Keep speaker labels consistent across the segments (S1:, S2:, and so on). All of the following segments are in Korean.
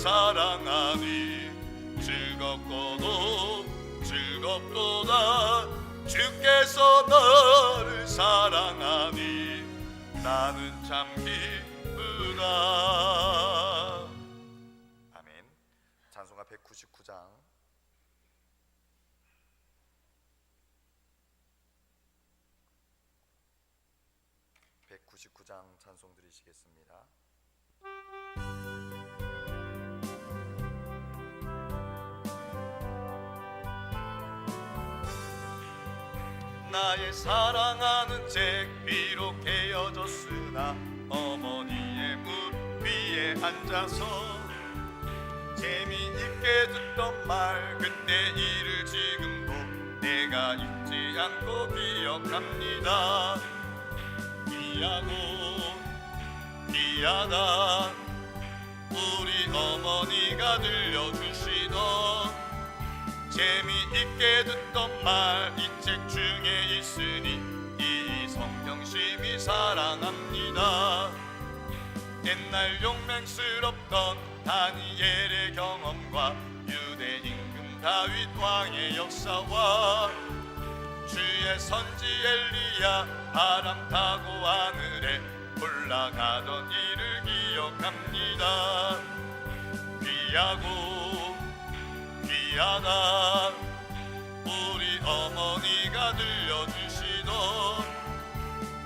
S1: 사랑하니 즐겁고도 즐겁도다. 주께서 너를 사랑하니 나는 참 기쁘다. 아멘. 찬송가 199장 찬송 드리시겠습니다. 나의 사랑하는 잭 비록 헤어졌으나 어머니의 무릎 위에 앉아서 재미있게 듣던 말 그때 일을 지금도 내가 잊지 않고 기억합니다. 귀하고 귀하다 우리 어머니가 들려주시던 재미있게 듣던 말 이 책 중에 있으니 이 성경심이 사랑합니다. 옛날 용맹스럽던 다니엘의 경험과 유대 임금 다윗 왕의 역사와 주의 선지 엘리야 바람 타고 하늘에 올라가던 일을 기억합니다. 귀하고 귀하다 우리 어머니가 들려주시던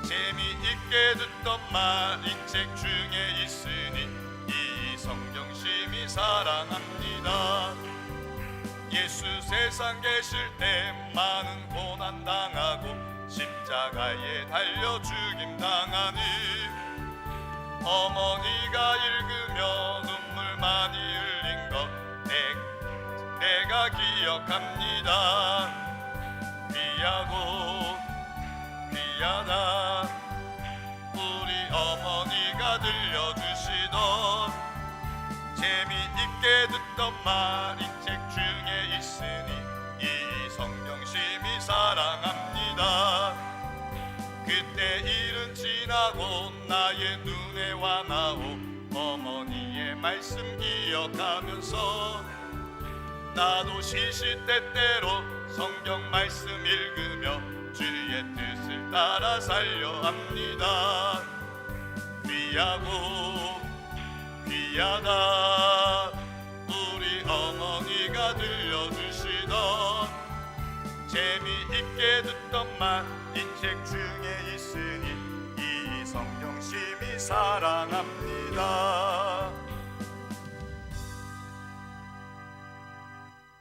S1: 재미있게 듣던 말 이 책 중에 있으니 이 성경심이 사랑합니다. 예수 세상 계실 때 많은 고난 당하고 십자가에 달려 죽임 당하니 어머니가 읽으며 눈물 많이 흘린 것 내가 기억합니다. 귀하고 귀하다 우리 어머니가 들려주시던 재미있게 듣던 말 이 책 중에 있으니 이 성경심이 사랑합니다. 그때 일은 지나고 나의 눈에 와나오 어머니의 말씀 기억하면서 나도 시시때때로 성경 말씀 읽으며 주의 뜻을 따라 살려 합니다. 귀하고 귀하다 우리 어머니가 들려주시던 재미있게 듣던 말 이 책 중에 있으니 이 성경심이 사랑합니다.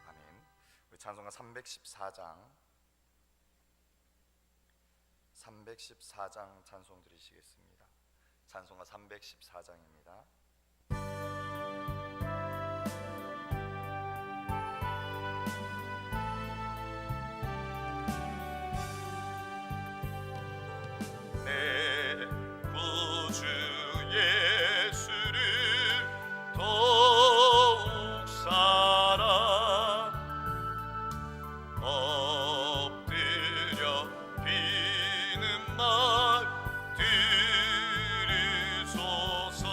S1: 아멘. 우리 찬송가 314장 찬송 드리시겠습니다. 찬송가 314장입니다. 구주 예수를 더욱 사랑 엎드려 비는 말 들으소서.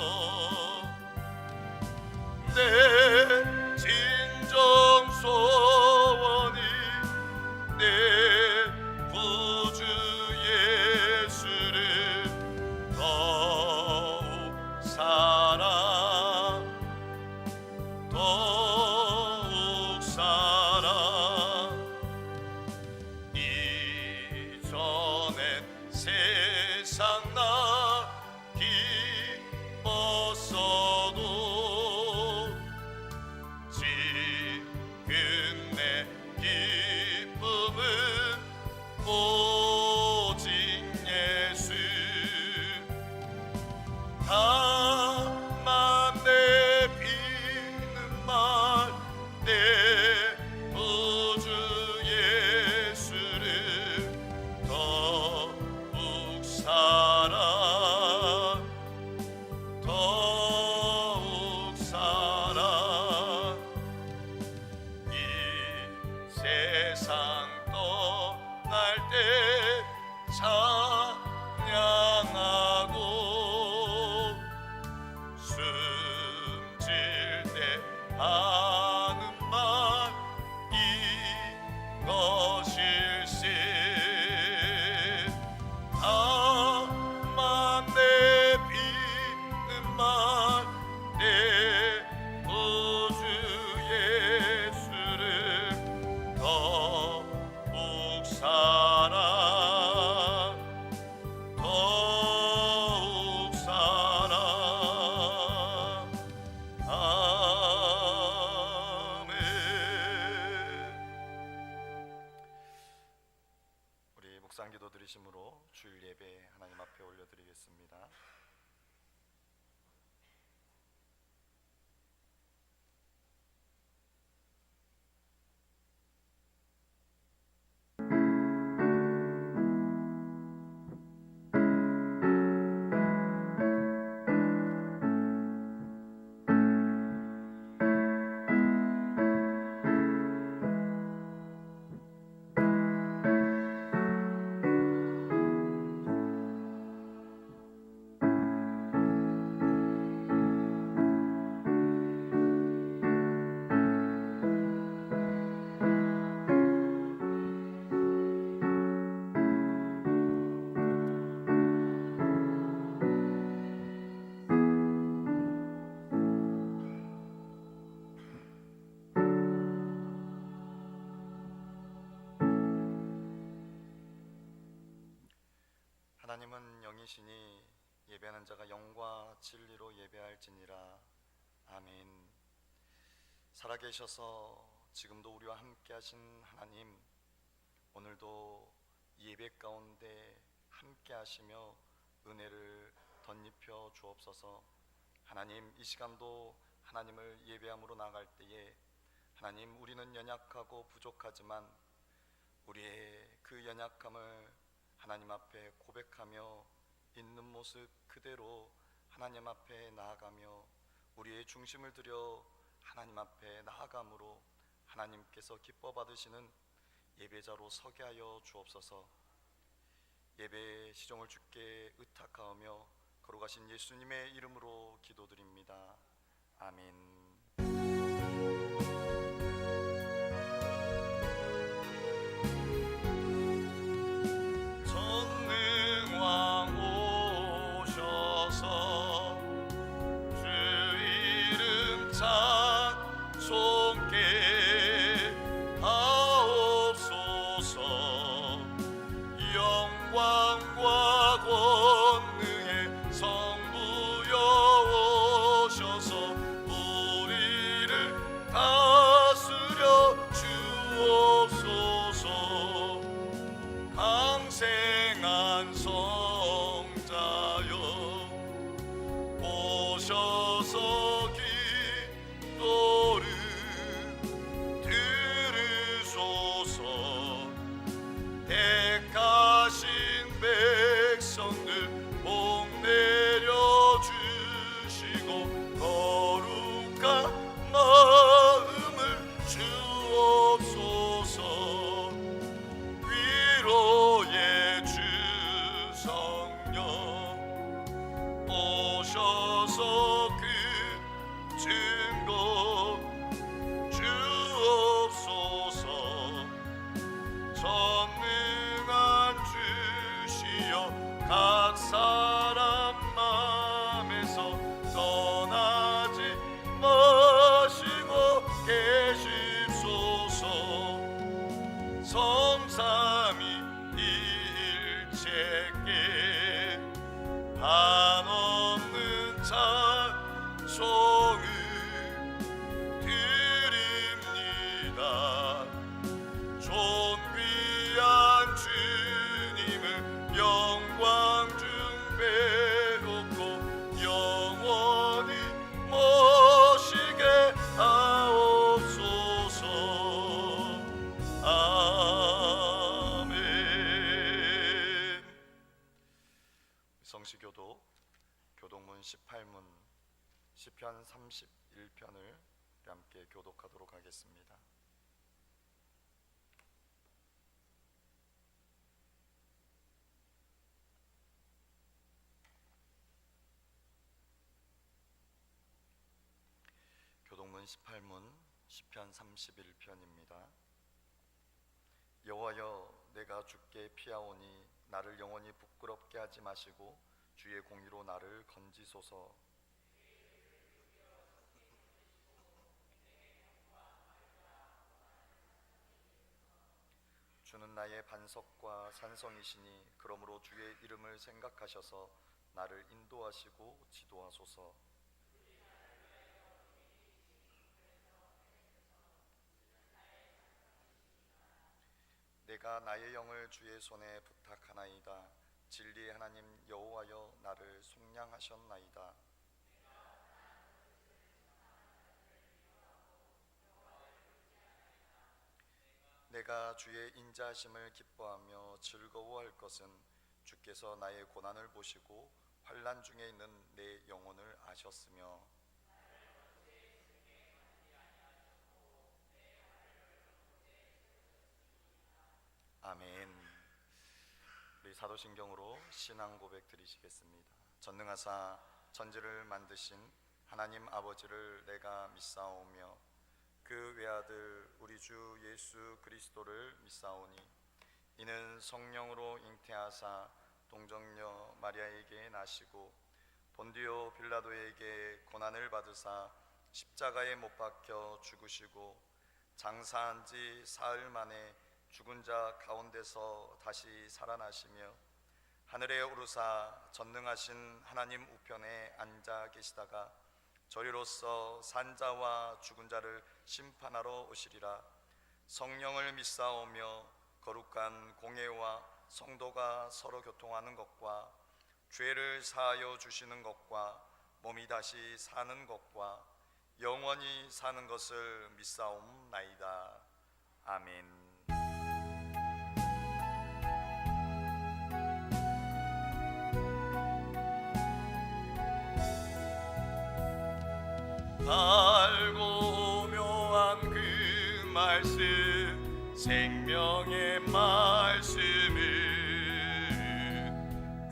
S1: 하는 말 이것일세. 다만 내비는 말 내 구주 예수를 더욱 사랑 더욱 사랑. 아멘. 우리 묵상 기도 드리심으로 주일 예배 하나님 앞에 올려드리겠습니다. 하나님은 영이시니 예배하는 자가 영과 진리로 예배할지니라. 아멘. 살아계셔서 지금도 우리와 함께 하신 하나님, 오늘도 예배 가운데 함께 하시며 은혜를 덧입혀 주옵소서. 하나님, 이 시간도 하나님을 예배함으로 나갈 때에 하나님, 우리는 연약하고 부족하지만 우리의 그 연약함을 하나님 앞에 고백하며 있는 모습 그대로 하나님 앞에 나아가며 우리의 중심을 들여 하나님 앞에 나아감으로 하나님께서 기뻐 받으시는 예배자로 서게 하여 주옵소서. 예배 시종을 주께 의탁하오며 거룩하신 예수님의 이름으로 기도드립니다. 아멘. 성시교도 교독문 18문 시편 31편을 함께 교독하도록 하겠습니다. 교독문
S2: 18문 시편 31편입니다. 여호와여, 내가 주께 피하오니 나를 영원히 부끄럽게 하지 마시고 주의 공의로 나를 건지소서. 주는 나의 반석과 산성이시니 그러므로 주의 이름을 생각하셔서 나를 인도하시고 지도하소서. 내가 나의 영을 주의 손에 부탁하나이다. 진리의 하나님 여호와여, 나를 속량하셨나이다. 내가 주의 인자하심을 기뻐하며 즐거워할 것은 주께서 나의 고난을 보시고 환난 중에 있는 내 영혼을 아셨으며. 아멘. 우리 사도신경으로 신앙 고백 드리시겠습니다. 전능하사 천지를 만드신 하나님 아버지를 내가 믿사오며 그 외아들 우리 주 예수 그리스도를 믿사오니 이는 성령으로 잉태하사 동정녀 마리아에게 나시고 본디오 빌라도에게 고난을 받으사 십자가에 못 박혀 죽으시고 장사한 지 사흘 만에 죽은 자 가운데서 다시 살아나시며 하늘에 오르사 전능하신 하나님 우편에 앉아 계시다가 저리로서 산자와 죽은 자를 심판하러 오시리라. 성령을 믿사오며 거룩한 공회와 성도가 서로 교통하는 것과 죄를 사하여 주시는 것과 몸이 다시 사는 것과 영원히 사는 것을 믿사옵나이다. 아멘. 알고 묘한 그 말씀, 생명의 말씀을,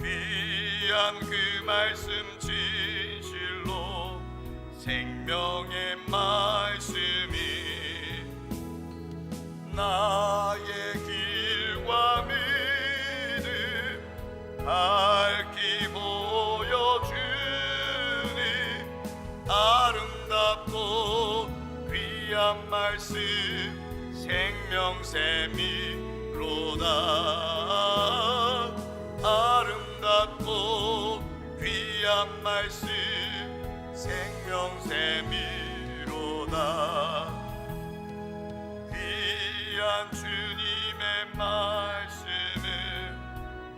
S2: 귀한 그 말씀 진실로 생명의 말씀이 나의 길과 믿음 밝히 보여주니 아름답고 귀한 말씀 생명샘이로다. 아름답고 귀한 말씀 생명샘이로다. 귀한 주님의 말씀은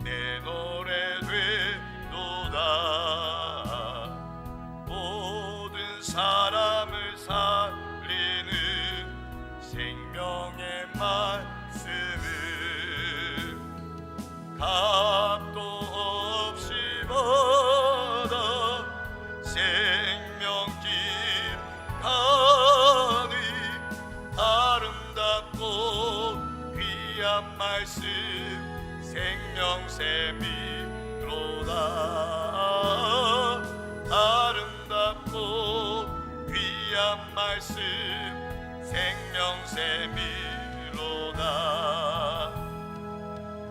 S2: 내 노래 되도다. 모든 사람을 살리는 생명의 말씀을 값도 없이 받아 생명길 가니 아름답고 귀한 말씀 생명샘이로다. 아름답고 귀한 말씀 생명샘이로다.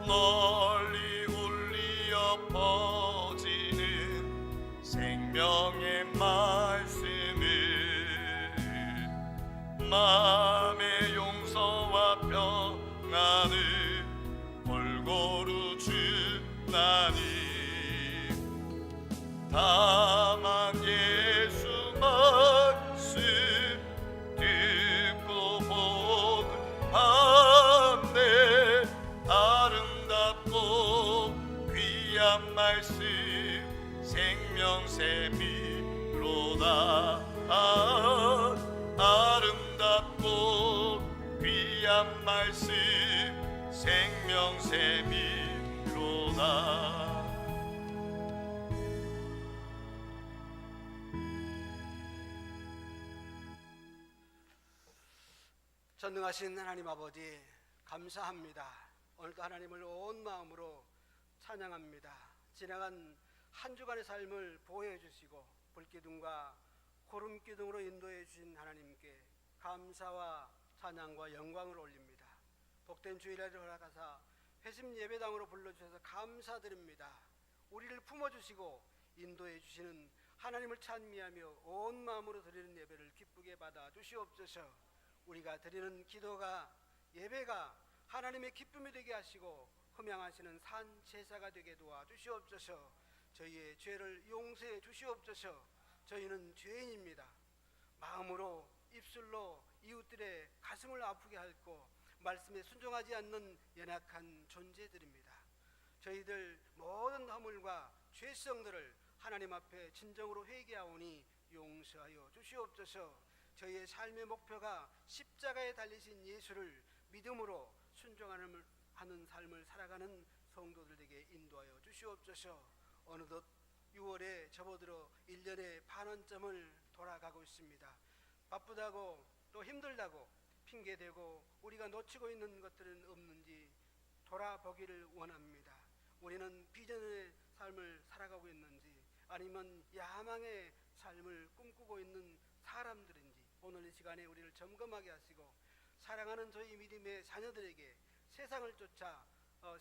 S2: 널리 울리어 퍼지는 생명의 말씀을 마음의 용서와 평안을 골고루 주나니 다만 예수 말씀 듣고 복음하네. 아름답고 귀한 말씀 생명샘이로다. 아름답고 귀한 말씀 생명샘이로다.
S3: 전능하신 하나님 아버지 감사합니다. 오늘도 하나님을 온 마음으로 찬양합니다. 지나간 한 주간의 삶을 보호해 주시고 불기둥과 구름 기둥으로 인도해 주신 하나님께 감사와 찬양과 영광을 올립니다. 복된 주일날을 허락하사 회심 예배당으로 불러주셔서 감사드립니다. 우리를 품어주시고 인도해 주시는 하나님을 찬미하며 온 마음으로 드리는 예배를 기쁘게 받아 주시옵소서. 우리가 드리는 기도가 예배가 하나님의 기쁨이 되게 하시고 흠양하시는 산 제사가 되게 도와 주시옵소서. 저희의 죄를 용서해 주시옵소서. 저희는 죄인입니다. 마음으로 입술로 이웃들의 가슴을 아프게 하고 말씀에 순종하지 않는 연약한 존재들입니다. 저희들 모든 허물과 죄성들을 하나님 앞에 진정으로 회개하오니 용서하여 주시옵소서. 저희의 삶의 목표가 십자가에 달리신 예수를 믿음으로 순종하는 삶을 살아가는 성도들에게 인도하여 주시옵소서. 어느덧 6월에 접어들어 1년의 반환점을 돌아가고 있습니다. 바쁘다고 또 힘들다고 핑계대고 우리가 놓치고 있는 것들은 없는지 돌아보기를 원합니다. 우리는 비전의 삶을 살아가고 있는지 아니면 야망의 삶을 꿈꾸고 있는 사람들인지 오늘 이 시간에 우리를 점검하게 하시고 사랑하는 저희 믿음의 자녀들에게 세상을 쫓아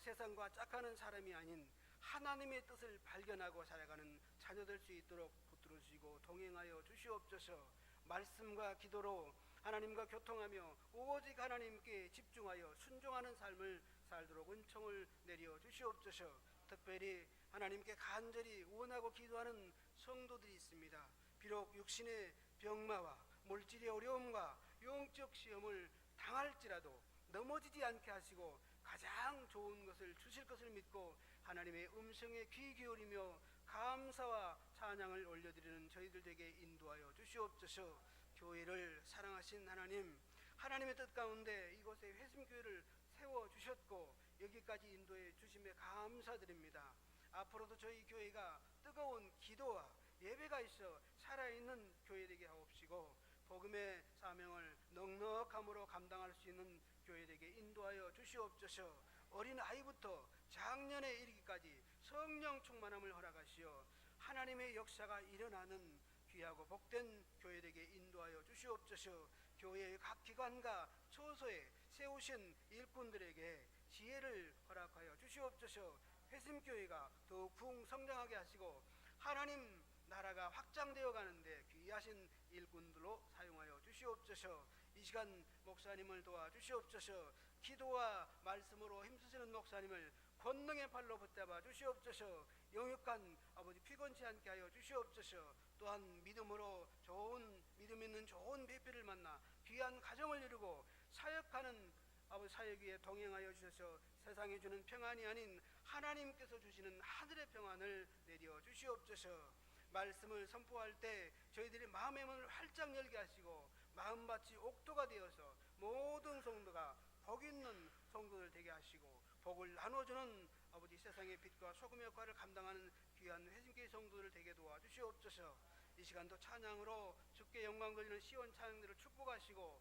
S3: 세상과 짝하는 사람이 아닌 하나님의 뜻을 발견하고 살아가는 자녀 될 수 있도록 붙들어 주시고 동행하여 주시옵소서. 말씀과 기도로 하나님과 교통하며 오직 하나님께 집중하여 순종하는 삶을 살도록 은총을 내려 주시옵소서. 특별히 하나님께 간절히 원하고 기도하는 성도들이 있습니다. 비록 육신의 병마와 물질의 어려움과 영적 시험을 당할지라도 넘어지지 않게 하시고 가장 좋은 것을 주실 것을 믿고 하나님의 음성에 귀 기울이며 감사와 찬양을 올려드리는 저희들 되게 인도하여 주시옵소서. 교회를 사랑하신 하나님, 하나님의 뜻 가운데 이곳에 회심교회를 세워주셨고 여기까지 인도해 주심에 감사드립니다. 앞으로도 저희 교회가 뜨거운 기도와 예배가 있어 살아있는 교회 되게 하옵시고 복음의 사명을 넉넉함으로 감당할 수 있는 교회 되게 인도하여 주시옵소서. 어린 아이부터 장년에 이르기까지 성령 충만함을 허락하시어 하나님의 역사가 일어나는 귀하고 복된 교회 되게 인도하여 주시옵소서. 교회의 각 기관과 처소에 세우신 일꾼들에게 지혜를 허락하여 주시옵소서. 회심교회가 더욱 풍성장하게 하시고 하나님 나라가 확장되어 가는데 귀하신 일꾼들로 사용하여 주시옵소서. 이 시간 목사님을 도와주시옵소서. 기도와 말씀으로 힘쓰시는 목사님을 권능의 팔로 붙잡아 주시옵소서. 영육간 아버지 피곤치 않게 하여 주시옵소서. 또한 믿음으로 좋은 믿음 있는 좋은 배필을 만나 귀한 가정을 이루고 사역하는 아버지 사역 위에 동행하여 주셔서 세상에 주는 평안이 아닌 하나님께서 주시는 하늘의 평안을 내려 주시옵소서. 말씀을 선포할 때 저희들이 마음의 문을 활짝 열게 하시고 마음밭이 옥토가 되어서 모든 성도가 복 있는 성도들 되게 하시고 복을 나눠주는 아버지 세상의 빛과 소금의 역할을 감당하는 귀한 회심교회 성도들 되게 도와주시옵소서. 이 시간도 찬양으로 주께 영광 돌리는 시온 찬양들을 축복하시고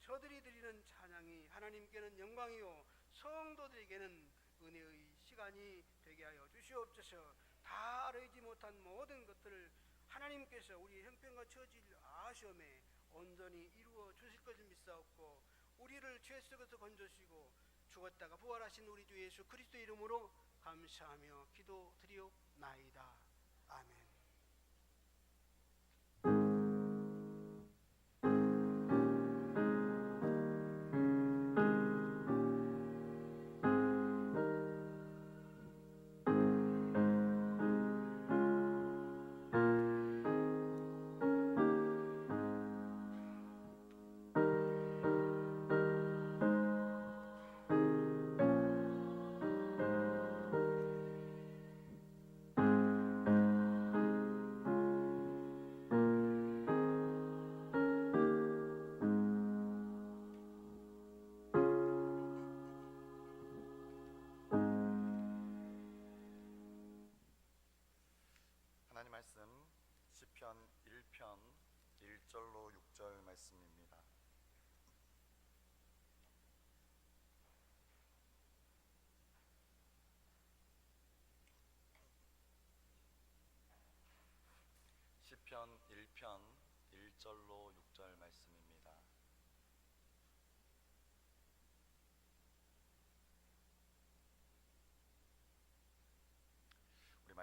S3: 저들이 드리는 찬양이 하나님께는 영광이요 성도들에게는 은혜의 시간이 되게 하여 주시옵소서. 다 알아내지 못한 모든 것들을 하나님께서 우리 형편과 처지를 아시오매 온전히 이루어 주실 것을 믿사옵고 우리를 죄 속에서 건져주시고 죽었다가 부활하신 우리 주 예수 그리스도 이름으로 감사하며 기도드리옵나이다. 아멘.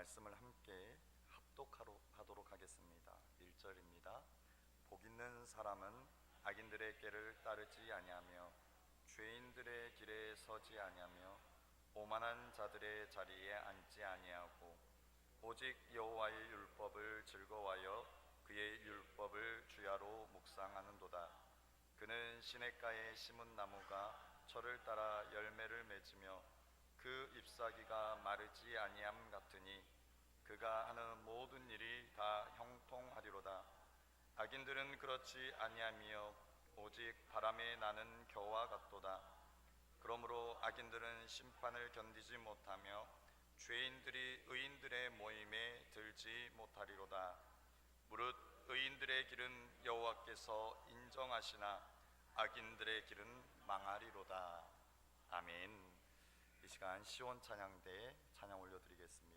S2: 말씀을 함께 합독하도록 하겠습니다. 1절입니다. 복 있는 사람은 악인들의 길을 따르지 아니하며 죄인들의 길에 서지 아니하며 오만한 자들의 자리에 앉지 아니하고 오직 여호와의 율법을 즐거워하여 그의 율법을 주야로 묵상하는도다. 그는 시냇가에 심은 나무가 철을 따라 열매를 맺으며 그 잎사귀가 마르지 아니함 같으니 그가 하는 모든 일이 다 형통하리로다. 악인들은 그렇지 아니하며 오직 바람에 나는 겨와 같도다. 그러므로 악인들은 심판을 견디지 못하며 죄인들이 의인들의 모임에 들지 못하리로다. 무릇 의인들의 길은 여호와께서 인정하시나 악인들의 길은 망하리로다. 아멘. 이 시간 시온 찬양대에 찬양 올려드리겠습니다.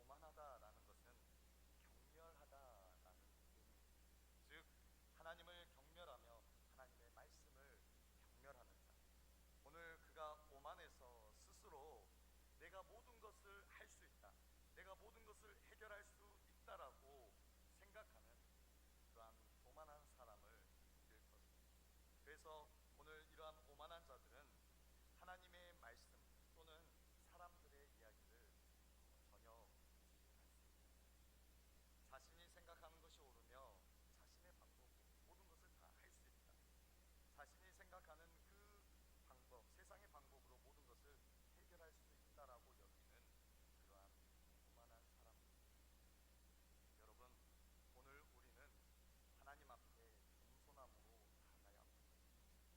S2: 오만하다라는 것은 경멸하다라는 의미입니다. 즉 하나님을 경멸하며 하나님의 말씀을 경멸하는 자. 오늘 그가 오만해서 스스로 내가 모든 것을 할 수 있다, 내가 모든 것을 해결할 수 있다라고 생각하는 그러한 오만한 사람을 일컫습니다. 그래서 오늘 이러한 오만한 자들은 하나님의 말씀 또는 사람들의 이야기를 전혀 듣지 않습니다. 자신이 생각하는 것이 옳으며 자신의 방법으로 모든 것을 다 할 수 있다, 자신이 생각하는 그 방법, 세상의 방법으로 모든 것을 해결할 수 있다라고 여기는 그러한 오만한 사람입니다. 여러분, 오늘 우리는 하나님 앞에 겸손함으로 나아가야 합니다.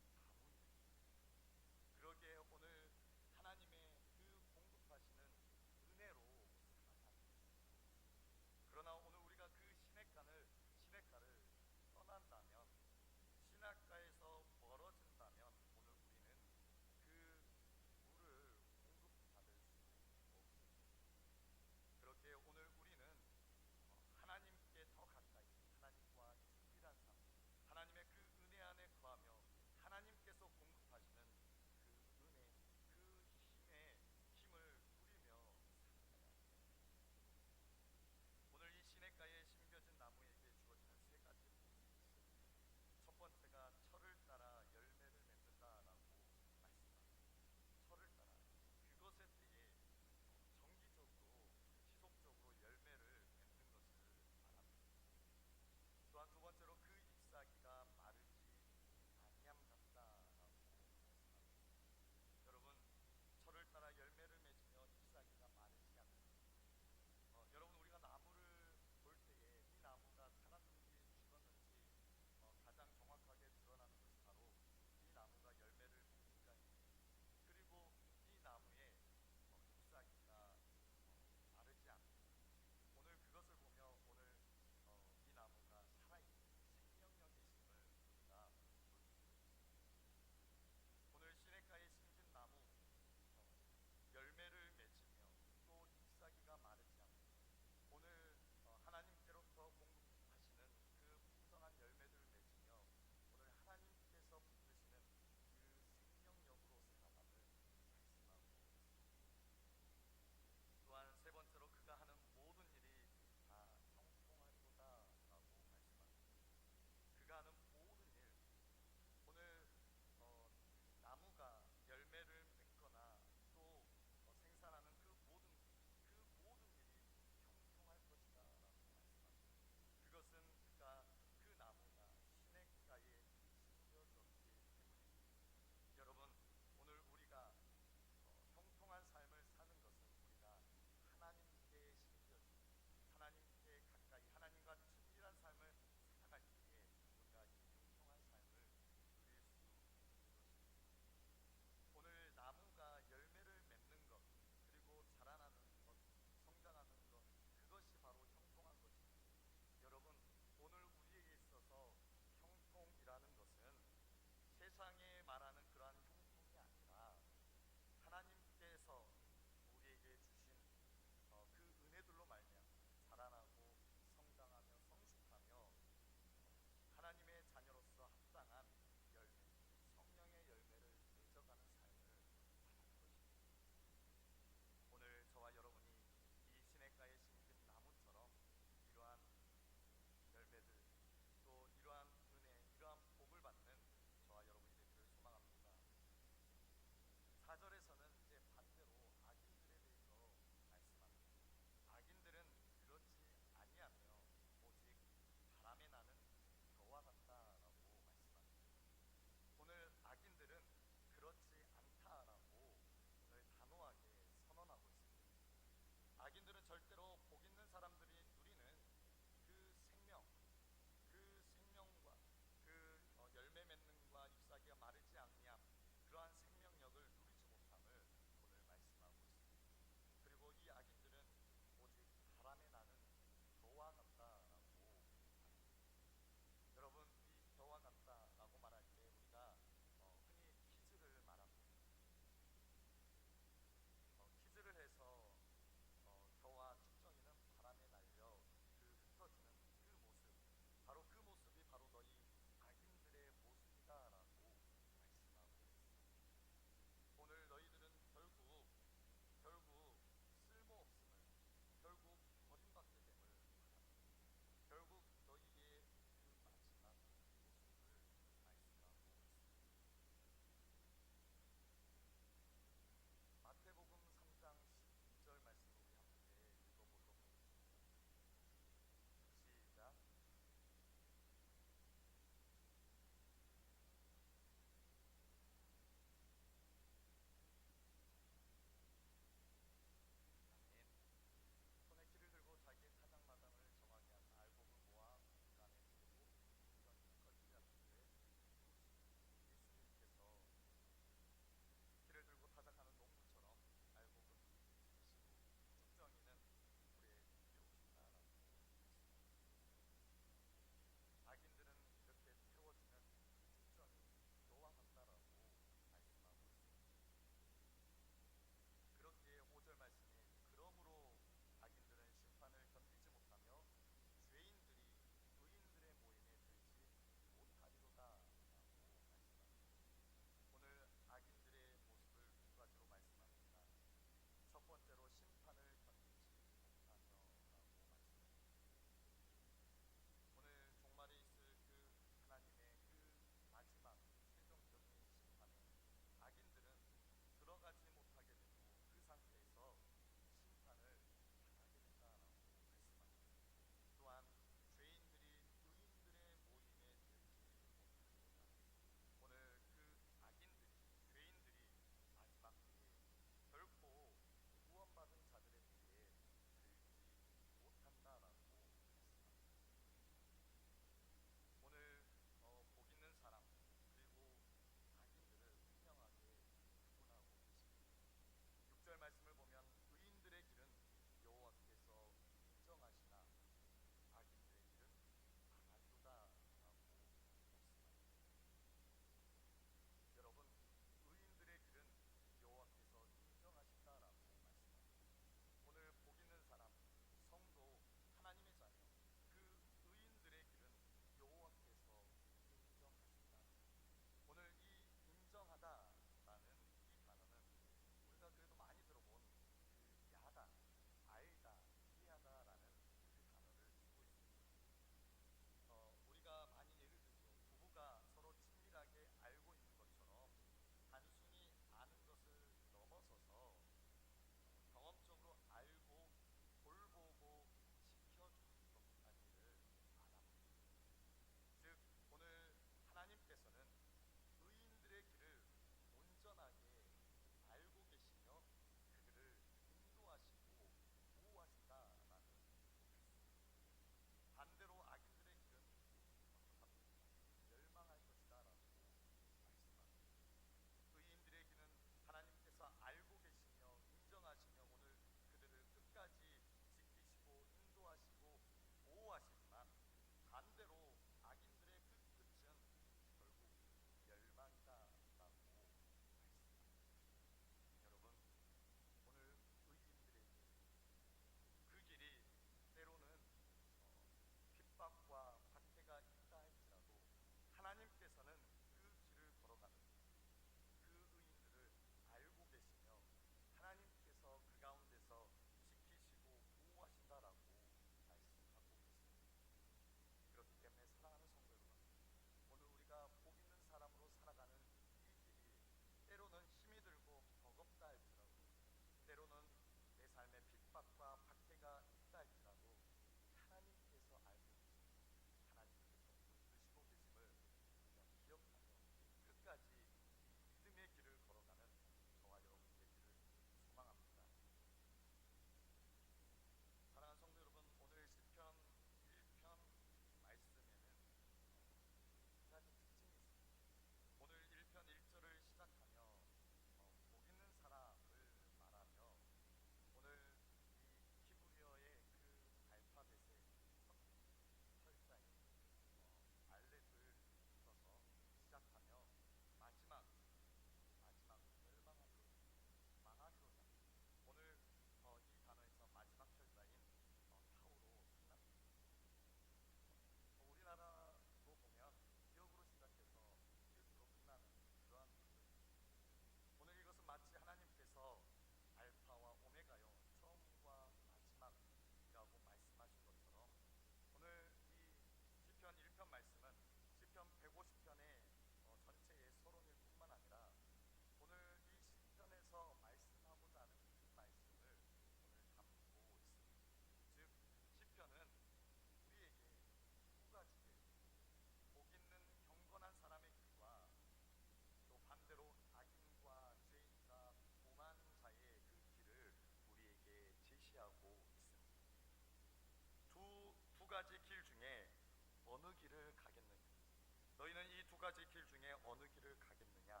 S2: 가지 길 중에 어느 길을 가겠느냐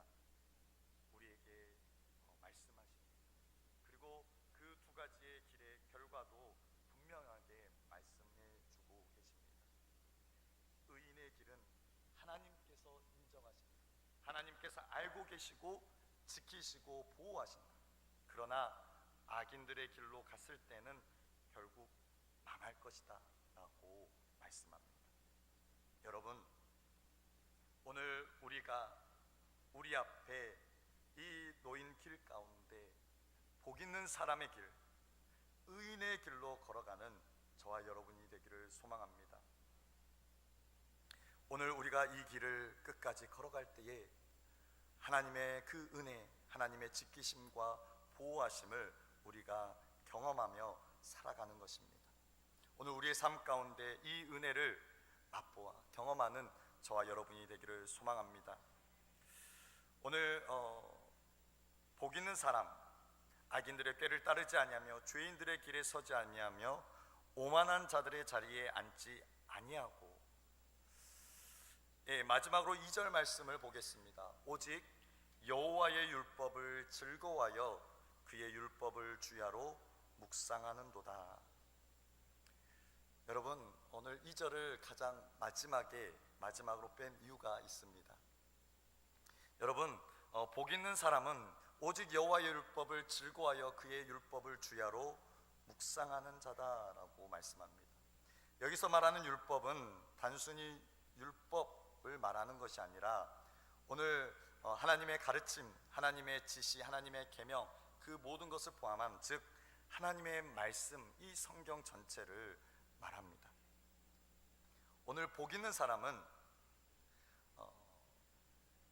S2: 우리에게 말씀하십니다. 그리고 그 두 가지의 길의 결과도 분명하게 말씀해 주고 계십니다. 의인의 길은 하나님께서 인정하십니다. 하나님께서 알고 계시고 지키시고 보호하신다. 그러나 악인들의 길로 갔을 때는 결국 망할 것이다 라고 말씀합니다. 여러분, 오늘 우리가 우리 앞에 이 놓인 길 가운데 복 있는 사람의 길, 의인의 길로 걸어가는 저와 여러분이 되기를 소망합니다. 오늘 우리가 이 길을 끝까지 걸어갈 때에 하나님의 그 은혜, 하나님의 지키심과 보호하심을 우리가 경험하며 살아가는 것입니다. 오늘 우리의 삶 가운데 이 은혜를 맛보아 경험하는 저와 여러분이 되기를 소망합니다. 오늘 복 있는 사람, 악인들의 꾀를 따르지 아니하며 죄인들의 길에 서지 아니하며 오만한 자들의 자리에 앉지 아니하고, 마지막으로 2절 말씀을 보겠습니다. 오직 여호와의 율법을 즐거워하여 그의 율법을 주야로 묵상하는도다. 여러분, 오늘 2절을 가장 마지막으로 뺀 이유가 있습니다. 여러분, 복 있는 사람은 오직 여호와의 율법을 즐거워하여 그의 율법을 주야로 묵상하는 자다라고 말씀합니다. 여기서 말하는 율법은 단순히 율법을 말하는 것이 아니라 오늘 하나님의 가르침, 하나님의 지시, 하나님의 계명, 그 모든 것을 포함한, 즉 하나님의 말씀, 이 성경 전체를 말합니다. 오늘 복 있는 사람은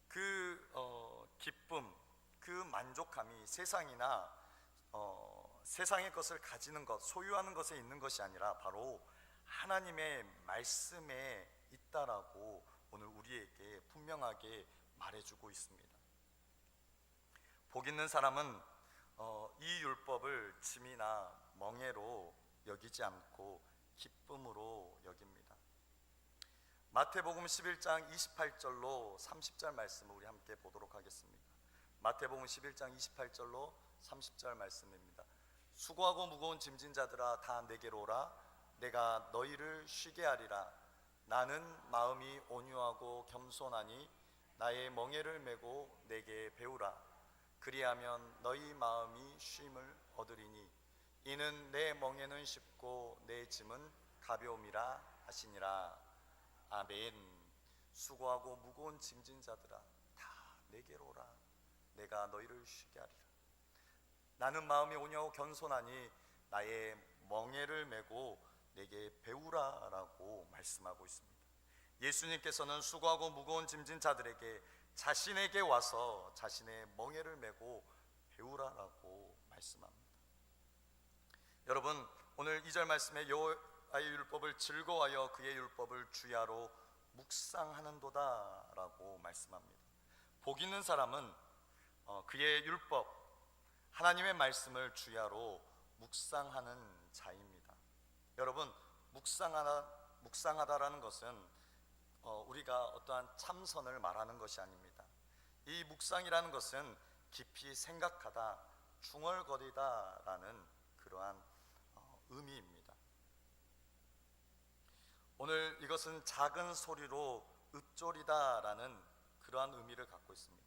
S2: 그 기쁨, 그 만족함이 세상이나 세상의 것을 가지는 것, 소유하는 것에 있는 것이 아니라 바로 하나님의 말씀에 있다라고 오늘 우리에게 분명하게 말해주고 있습니다. 복 있는 사람은 이 율법을 짐이나 멍해로 여기지 않고 기쁨으로 여깁니다. 마태복음 11장 28절로 30절 말씀을 우리 함께 보도록 하겠습니다. 마태복음 11장 28절로 30절 말씀입니다. 수고하고 무거운 짐진 자들아 다 내게로 오라. 내가 너희를 쉬게 하리라. 나는 마음이 온유하고 겸손하니 나의 멍에를 메고 내게 배우라. 그리하면 너희 마음이 쉼을 얻으리니 이는 내 멍에는 쉽고 내 짐은 가벼움이라 하시니라. 아멘. 수고하고 무거운 짐진 자들아 다 내게로 오라. 내가 너희를 쉬게 하리라. 나는 마음이 온유하고 겸손하니 나의 멍에를 메고 내게 배우라 라고 말씀하고 있습니다. 예수님께서는 수고하고 무거운 짐진 자들에게 자신에게 와서 자신의 멍에를 메고 배우라 라고 말씀합니다. 여러분, 오늘 2절 말씀에 여호와의 율법을 즐거워하여 그의 율법을 주야로 묵상하는도다 라고 말씀합니다. 복 있는 사람은 그의 율법, 하나님의 말씀을 주야로 묵상하는 자입니다. 여러분, 묵상하다라는 것은 우리가 어떠한 참선을 말하는 것이 아닙니다. 이 묵상이라는 것은 깊이 생각하다, 중얼거리다라는 그러한 의미입니다. 오늘 이것은 작은 소리로 읊조리다라는 그러한 의미를 갖고 있습니다.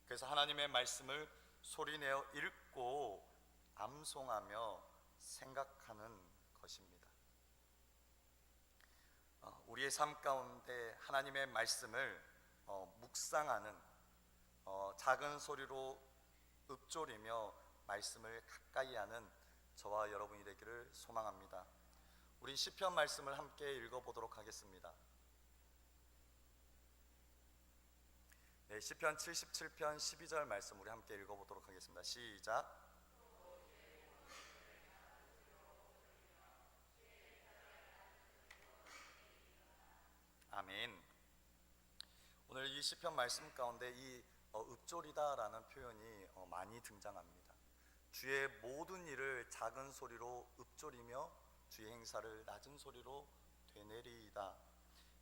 S2: 그래서 하나님의 말씀을 소리내어 읽고 암송하며 생각하는 것입니다. 우리의 삶 가운데 하나님의 말씀을 묵상하는, 작은 소리로 읊조리며 말씀을 가까이 하는 저와 여러분이 되기를 소망합니다. 우리 시편 말씀을 함께 읽어보도록 하겠습니다. 네, 시편 77편 12절 말씀 우리 함께 읽어보도록 하겠습니다. 시작. 아멘. 오늘 이 시편 말씀 가운데 이 읊조리다라는 표현이 많이 등장합니다. 주의 모든 일을 작은 소리로 읊조리며 주의 행사를 낮은 소리로 되뇌리이다.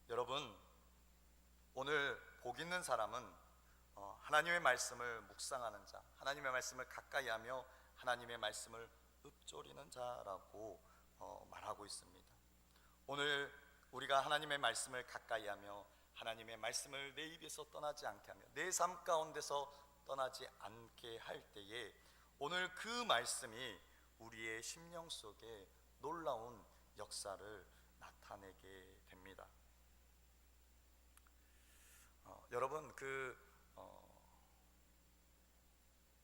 S2: 여러분, 오늘 복 있는 사람은 하나님의 말씀을 묵상하는 자, 하나님의 말씀을 가까이하며 하나님의 말씀을 읊조리는 자라고 말하고 있습니다. 오늘 우리가 하나님의 말씀을 가까이하며 하나님의 말씀을 내 입에서 떠나지 않게 하며 내 삶 가운데서 떠나지 않게 할 때에 오늘 그 말씀이 우리의 심령 속에 놀라운 역사를 나타내게 됩니다. 여러분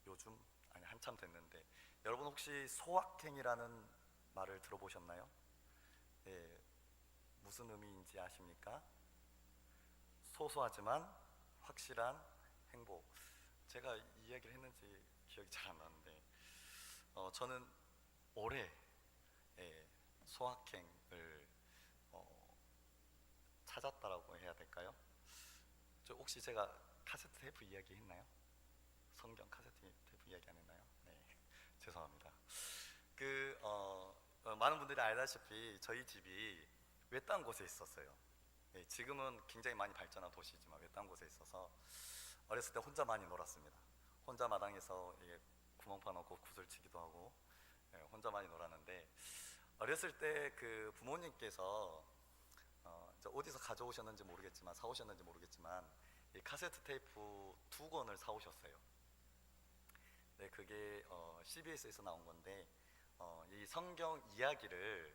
S2: 요즘 한참 됐는데 여러분 혹시 소확행이라는 말을 들어보셨나요? 예, 무슨 의미인지 아십니까? 소소하지만 확실한 행복. 제가 이 이야기를 했는지 기억이 잘 안 나는데 저는 올해 소확행을 찾았다라고 해야 될까요? 혹시 제가 카세트 테이프 이야기 했나요? 성경 카세트 테이프 이야기 안 했나요? 네, 죄송합니다. 많은 분들이 알다시피 저희 집이 외딴 곳에 있었어요. 네, 지금은 굉장히 많이 발전한 도시지만 외딴 곳에 있어서 어렸을 때 혼자 많이 놀았습니다. 혼자 마당에서 구멍 파놓고 구슬치기도 하고 혼자 많이 놀았는데 어렸을 때 그 부모님께서 어디서 가져오셨는지 모르겠지만 사오셨는지 모르겠지만 이 카세트 테이프 2권을 사오셨어요. 네, 그게 CBS에서 나온 건데 이 성경 이야기를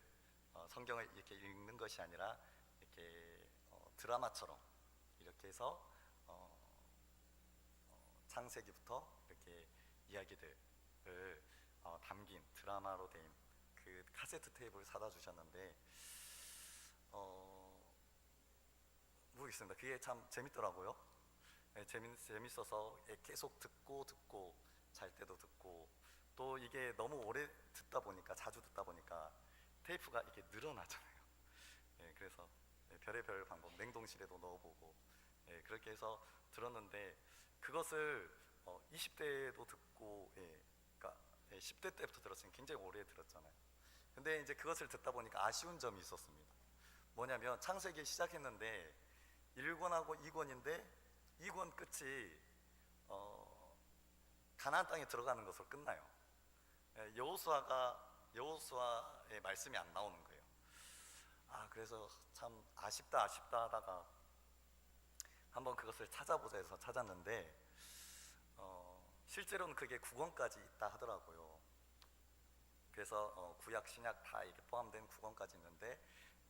S2: 성경을 이렇게 읽는 것이 아니라 이렇게 드라마처럼 이렇게 해서 창세기부터 이렇게 이야기들을 담긴 드라마로 된 그 카세트 테이프를 사다 주셨는데 모르겠습니다. 그게 참 재밌더라고요. 재밌어서 계속 듣고 잘 때도 듣고 또 이게 너무 오래 듣다 보니까 자주 듣다 보니까 테이프가 이게 늘어나잖아요. 그래서 별의별 방법 냉동실에도 넣어보고 그렇게 해서 들었는데 그것을 20대에도 듣고 그러니까 10대 때부터 들었으니 굉장히 오래 들었잖아요. 근데 이제 그것을 듣다 보니까 아쉬운 점이 있었습니다. 뭐냐면 창세기 시작했는데 1권하고 2권인데 2권 끝이 가나안 땅에 들어가는 것으로 끝나요. 여호수아의 말씀이 안 나오는 거예요. 그래서 참 아쉽다 하다가 한번 그것을 찾아보자 해서 찾았는데 실제로는 그게 9권까지 있다 하더라고요. 그래서 구약 신약 다 이렇게 포함된 9권까지 있는데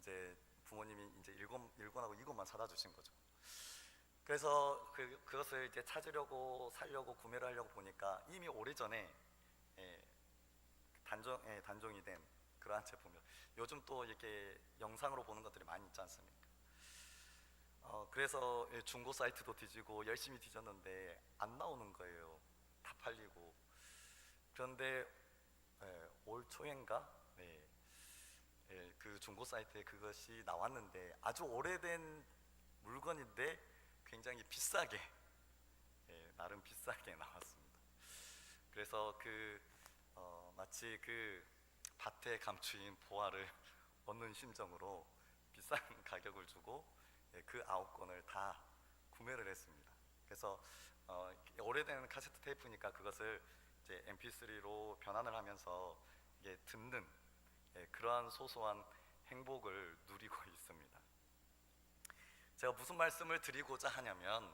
S2: 이제 부모님이 이제 1권하고 2권만 사다 주신 거죠. 그래서 그것을 이제 찾으려고 살려고 구매를 하려고 보니까 이미 오래전에 단종이 된 그러한 제품이요. 요즘 또 이렇게 영상으로 보는 것들이 많이 있지 않습니까? 그래서 중고 사이트도 뒤지고 열심히 뒤졌는데 안 나오는 거예요. 다 팔리고. 그런데 올 초인가? 그 중고 사이트에 그것이 나왔는데 아주 오래된 물건인데 굉장히 비싸게 나름 비싸게 나왔습니다. 그래서 마치 그 밭에 감추인 보화를 얻는 심정으로 비싼 가격을 주고 그 9권을 다 구매를 했습니다. 그래서 오래된 카세트 테이프니까 그것을 이제 MP3로 변환을 하면서 듣는 그러한 소소한 행복을 누리고 있습니다. 제가 무슨 말씀을 드리고자 하냐면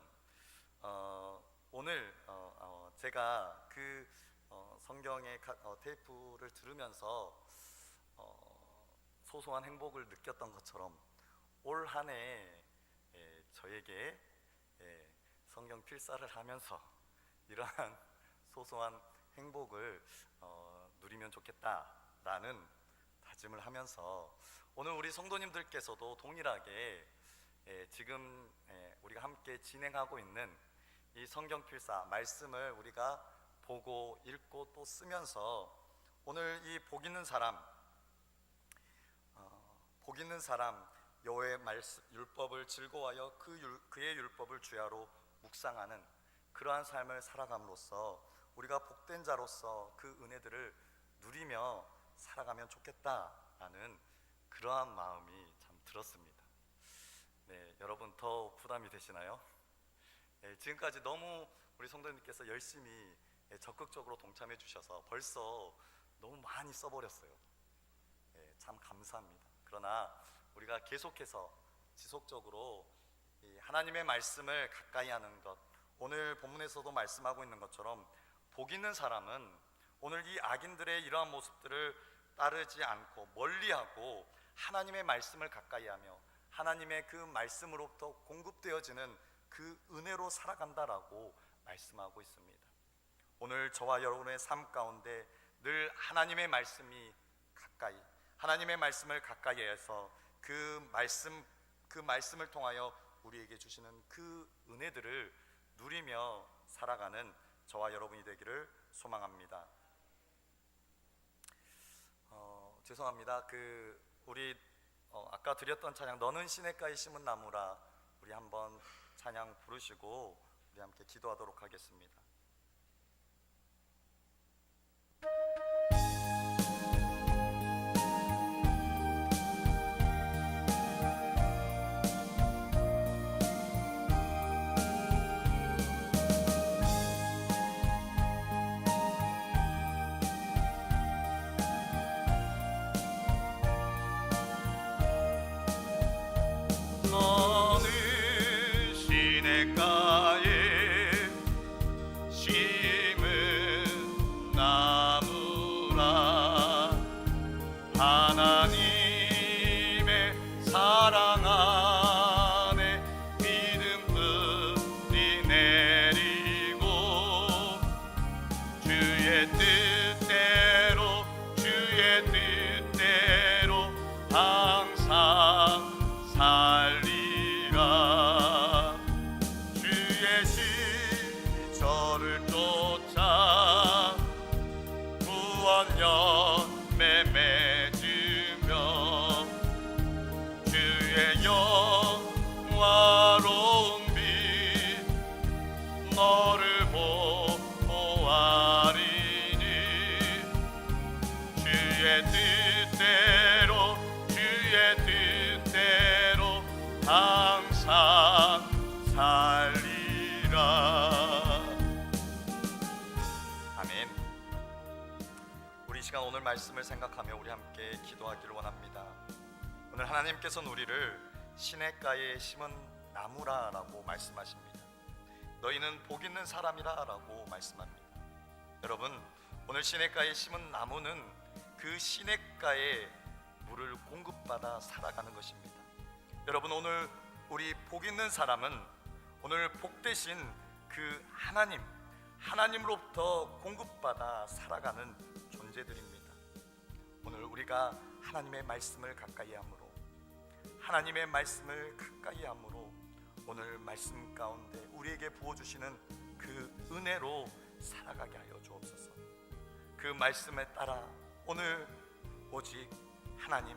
S2: 오늘 제가 그 성경의 테이프를 들으면서 소소한 행복을 느꼈던 것처럼 올 한 해 저에게 성경 필사를 하면서 이러한 소소한 행복을 누리면 좋겠다라는 다짐을 하면서 오늘 우리 성도님들께서도 동일하게 지금 우리가 함께 진행하고 있는 이 성경 필사 말씀을 우리가 보고 읽고 또 쓰면서 오늘 이 복 있는 사람 여호와의 말씀 율법을 즐거워하여 그의 율법을 주야로 묵상하는 그러한 삶을 살아감으로써 우리가 복된 자로서 그 은혜들을 누리며 살아가면 좋겠다라는 그러한 마음이 참 들었습니다. 네, 여러분 더 부담이 되시나요? 네, 지금까지 너무 우리 성도님께서 열심히 적극적으로 동참해 주셔서 벌써 너무 많이 써버렸어요. 네, 참 감사합니다. 그러나 우리가 계속해서 지속적으로 이 하나님의 말씀을 가까이 하는 것, 오늘 본문에서도 말씀하고 있는 것처럼 복 있는 사람은 오늘 이 악인들의 이러한 모습들을 따르지 않고 멀리하고 하나님의 말씀을 가까이 하며 하나님의 그 말씀으로부터 공급되어지는 그 은혜로 살아간다라고 말씀하고 있습니다. 오늘 저와 여러분의 삶 가운데 늘 하나님의 말씀이 가까이, 하나님의 말씀을 가까이 해서 그 말씀을 통하여 우리에게 주시는 그 은혜들을 누리며 살아가는 저와 여러분이 되기를 소망합니다. 죄송합니다. 우리 아까 드렸던 찬양 너는 시냇가에 심은 나무라, 우리 한번 찬양 부르시고 우리 함께 기도하도록 하겠습니다.
S1: 너는 시냇가에 심은 나무라, 하나님의 사랑 안에 믿음들이 내리고 주의 뜻대로 항상 살리라. 주의 시절을 쫓아 구원 열매 맺으며 주의 영화로운 빛 너를 보호하리니 주의 뜻대로 항상 살리라.
S2: 아멘. 우리 시간 오늘 말씀을 생각하며 우리 함께 기도하기를 원합니다. 오늘 하나님께서는 우리를 시냇가에 심은 나무라라고 말씀하십니다. 너희는 복 있는 사람이라 라고 말씀합니다. 여러분, 오늘 시냇가에 심은 나무는 그 시냇가에 물을 공급받아 살아가는 것입니다. 여러분, 오늘 우리 복 있는 사람은 오늘 복 되신 그 하나님으로부터 공급받아 살아가는 존재들입니다. 오늘 우리가 하나님의 말씀을 가까이 함으로 오늘 말씀 가운데 우리에게 부어주시는 그 은혜로 살아가게 하여 주옵소서. 그 말씀에 따라 오늘 오직 하나님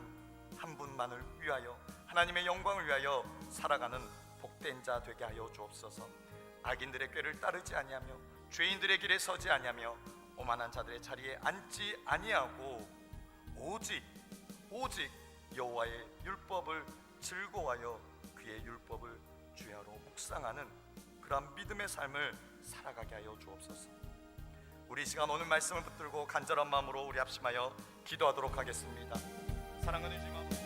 S2: 한 분만을 위하여, 하나님의 영광을 위하여 살아가는 복된 자 되게 하여 주옵소서. 악인들의 꾀를 따르지 아니하며 죄인들의 길에 서지 아니하며 오만한 자들의 자리에 앉지 아니하고 오직 여호와의 율법을 즐거워하여 그의 율법을 주야로 묵상하는 그러한 믿음의 삶을 살아가게 하여 주옵소서. 우리 시간 오늘 말씀을 붙들고 간절한 마음으로 우리 합심하여 기도하도록 하겠습니다. 사랑하는 주님 아버지,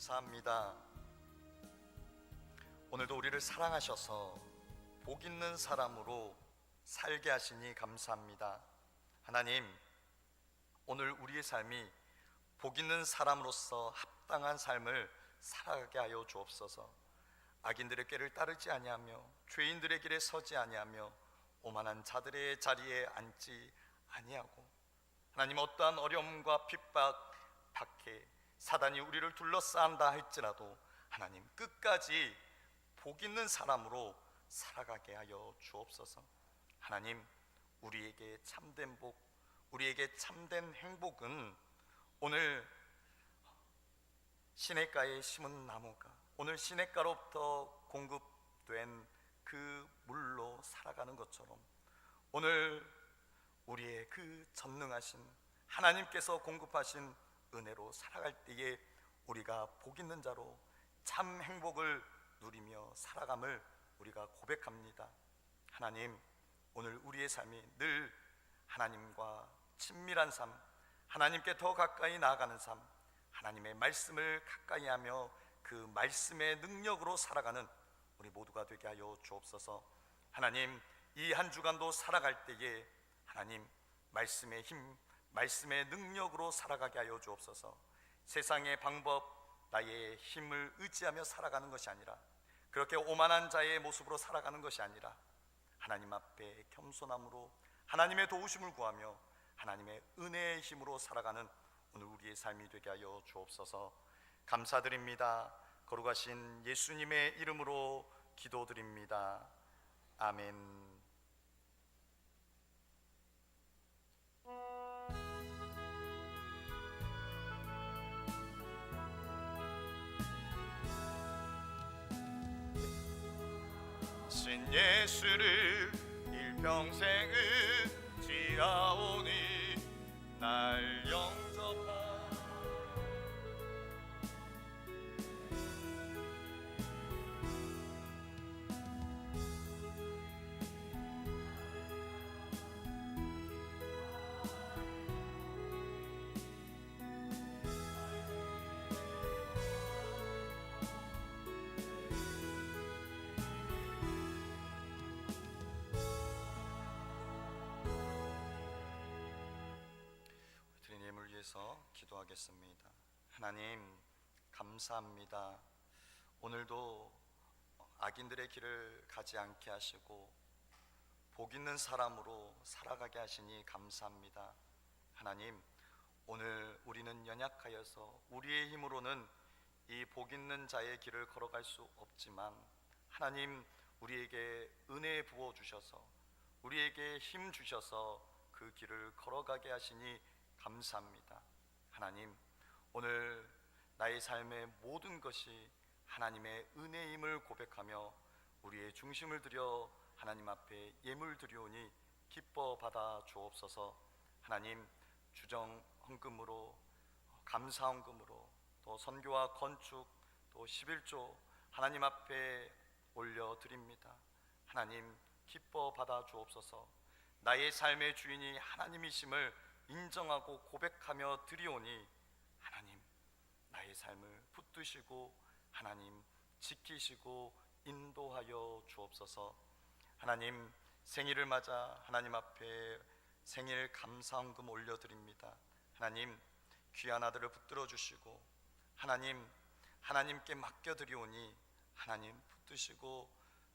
S2: 감사합니다. 오늘도 우리를 사랑하셔서 복 있는 사람으로 살게 하시니 감사합니다. 하나님, 오늘 우리의 삶이 복 있는 사람으로서 합당한 삶을 살아가게 하여 주옵소서. 악인들의 꾀를 따르지 아니하며 죄인들의 길에 서지 아니하며 오만한 자들의 자리에 앉지 아니하고, 하나님, 어떠한 어려움과 핍박, 박해, 사단이 우리를 둘러싸한다 할지라도 하나님, 끝까지 복 있는 사람으로 살아가게 하여 주옵소서. 하나님, 우리에게 참된 복, 우리에게 참된 행복은 오늘 시냇가에 심은 나무가 오늘 시냇가로부터 공급된 그 물로 살아가는 것처럼, 오늘 우리의 그 전능하신 하나님께서 공급하신 은혜로 살아갈 때에 우리가 복 있는 자로 참 행복을 누리며 살아감을 우리가 고백합니다. 하나님, 오늘 우리의 삶이 늘 하나님과 친밀한 삶, 하나님께 더 가까이 나아가는 삶, 하나님의 말씀을 가까이 하며 그 말씀의 능력으로 살아가는 우리 모두가 되게 하여 주옵소서. 하나님, 이 한 주간도 살아갈 때에 하나님, 말씀의 힘, 말씀의 능력으로 살아가게 하여 주옵소서. 세상의 방법, 나의 힘을 의지하며 살아가는 것이 아니라, 그렇게 오만한 자의 모습으로 살아가는 것이 아니라, 하나님 앞에 겸손함으로 하나님의 도우심을 구하며 하나님의 은혜의 힘으로 살아가는 오늘 우리의 삶이 되게 하여 주옵소서. 감사드립니다. 거룩하신 예수님의 이름으로 기도드립니다. 아멘.
S1: 신 예수를 일평생을 지하오니 날 영접하
S2: 위해서 기도하겠습니다. 하나님, 감사합니다. 오늘도 악인들의 길을 가지 않게 하시고 복 있는 사람으로 살아가게 하시니 감사합니다. 하나님, 오늘 우리는 연약하여서 우리의 힘으로는 이 복 있는 자의 길을 걸어갈 수 없지만, 하나님, 우리에게 은혜 부어 주셔서 우리에게 힘 주셔서 그 길을 걸어가게 하시니 감사합니다. 하나님, 오늘 나의 삶의 모든 것이 하나님의 은혜임을 고백하며 우리의 중심을 들여 하나님 앞에 예물 드리오니 기뻐 받아 주옵소서. 하나님, 주정 헌금으로, 감사 헌금으로, 또 선교와 건축, 또 11조 하나님 앞에 올려 드립니다. 하나님, 기뻐 받아 주옵소서. 나의 삶의 주인이 하나님이심을 인정하고 고백하며 드리오니 하나님, 나의 삶을 붙드시고 하나님 지키시고 인도하여 주옵소서. 하나님, 생일을 맞아 하나님 앞에 생일 감사헌금 올려드립니다. 하나님, 귀한 아들을 붙들어 주시고 하나님께 맡겨드리오니 하나님 붙드시고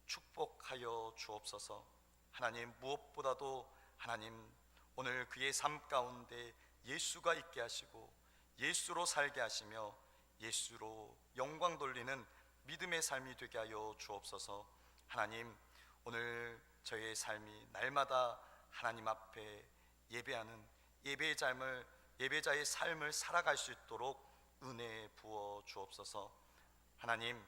S2: 축복하여 주옵소서. 하나님, 무엇보다도 하나님, 오늘 그의 삶 가운데 예수가 있게 하시고 예수로 살게 하시며 예수로 영광 돌리는 믿음의 삶이 되게 하여 주옵소서. 하나님, 오늘 저의 삶이 날마다 하나님 앞에 예배하는 예배자의 삶을 살아갈 수 있도록 은혜 부어 주옵소서. 하나님,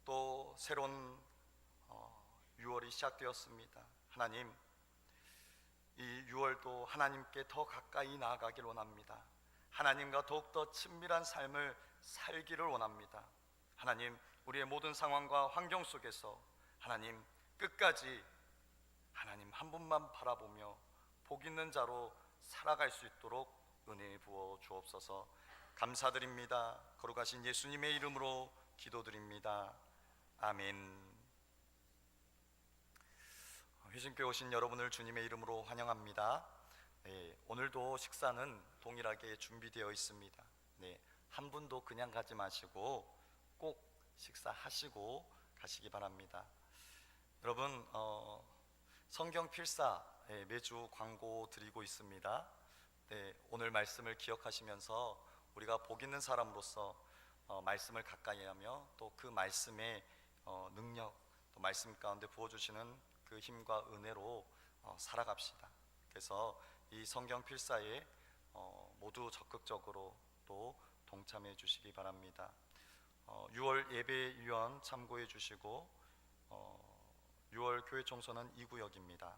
S2: 또 새로운 6월이 시작되었습니다. 하나님, 이 6월도 하나님께 더 가까이 나아가길 원합니다. 하나님과 더욱더 친밀한 삶을 살기를 원합니다. 하나님, 우리의 모든 상황과 환경 속에서 하나님, 끝까지 하나님 한 분만 바라보며 복 있는 자로 살아갈 수 있도록 은혜 부어 주옵소서. 감사드립니다. 거룩하신 예수님의 이름으로 기도드립니다. 아멘. 회심교회 오신 여러분을 주님의 이름으로 환영합니다. 네, 오늘도 식사는 동일하게 준비되어 있습니다. 네, 한 분도 그냥 가지 마시고 꼭 식사하시고 가시기 바랍니다. 여러분, 성경 필사 매주 광고 드리고 있습니다. 네, 오늘 말씀을 기억하시면서 우리가 복 있는 사람으로서 말씀을 가까이 하며 또 그 말씀의 능력, 또 말씀 가운데 부어주시는 그 힘과 은혜로 살아갑시다. 그래서 이 성경 필사에 모두 적극적으로 또 동참해 주시기 바랍니다. 6월 예배 유언 참고해 주시고 6월 교회 청소는 2구역입니다.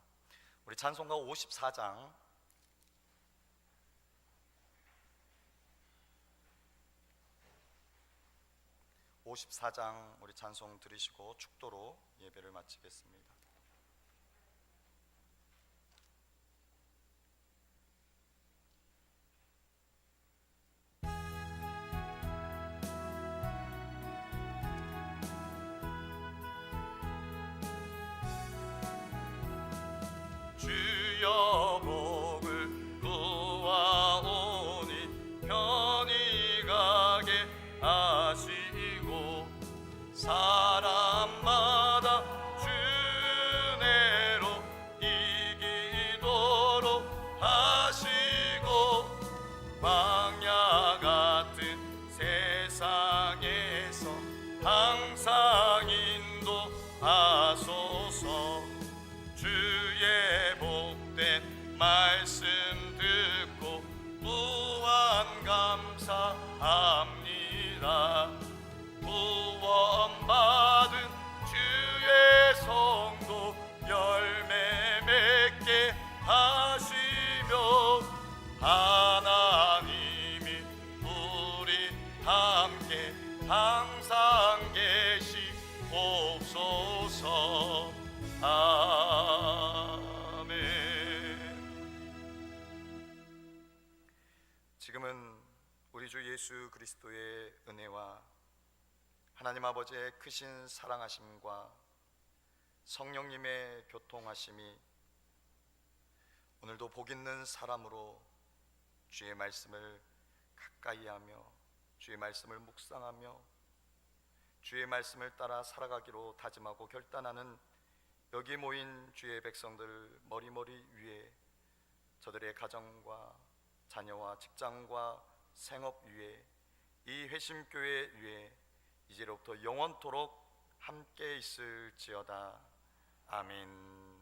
S2: 우리 찬송가 54장 우리 찬송 들으시고 축도로 예배를 마치겠습니다.
S1: 주여 복을 구하오니 편히 가게 하시고 사람마다 주내로 이기도록 하시고 광야 같은 세상에서 항상 인도하소서. 주의 복된 말씀 듣고 무한 감사합니다. 구원받은 주의 성도 열매 맺게 하시며 하나님이 우리 함께 항상 계시옵소서. 아멘.
S2: 지금은 우리 주 예수 그리스도의 은혜와 하나님 아버지의 크신 사랑하심과 성령님의 교통하심이 오늘도 복 있는 사람으로 주의 말씀을 가까이 하며 주의 말씀을 묵상하며 주의 말씀을 따라 살아가기로 다짐하고 결단하는 여기 모인 주의 백성들 머리머리 위에 저들의 가정과 자녀와 직장과 생업 위에 이 회심교회 위에 이제로부터 영원토록 함께 있을지어다. 아멘.